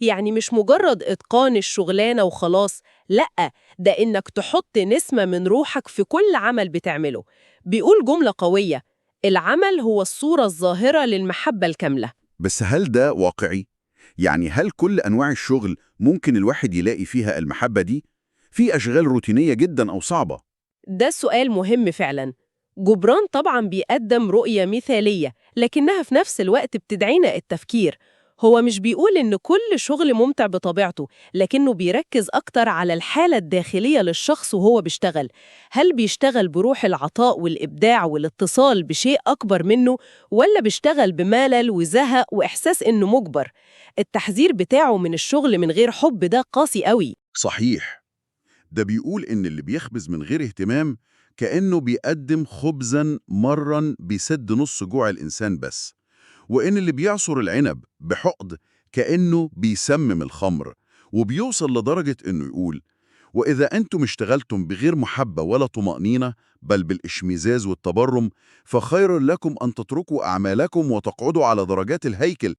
يعني مش مجرد إتقان الشغلانة وخلاص، لأ، ده إنك تحط نسمة من روحك في كل عمل بتعمله. بيقول جملة قوية: العمل هو الصورة الظاهرة للمحبة الكاملة. بس هل ده واقعي؟ يعني هل كل أنواع الشغل ممكن الواحد يلاقي فيها المحبة دي؟ في أشغال روتينية جدا أو صعبة. ده سؤال مهم فعلا. جبران طبعا بيقدم رؤية مثالية، لكنها في نفس الوقت بتدعينا التفكير. هو مش بيقول إن كل شغل ممتع بطبيعته، لكنه بيركز أكتر على الحالة الداخلية للشخص وهو بيشتغل. هل بيشتغل بروح العطاء والإبداع والاتصال بشيء أكبر منه، ولا بيشتغل بملل وزهق وإحساس إنه مجبر؟ التحذير بتاعه من الشغل من غير حب ده قاسي قوي. صحيح. ده بيقول إن اللي بيخبز من غير اهتمام كأنه بيقدم خبزا مرا بيسد نص جوع الإنسان بس، وإن اللي بيعصر العنب بحقد كأنه بيسمم الخمر. وبيوصل لدرجة إنه يقول: وإذا أنتم اشتغلتم بغير محبة ولا طمأنينة بل بالإشمئزاز والتبرم، فخير لكم أن تتركوا أعمالكم وتقعدوا على درجات الهيكل.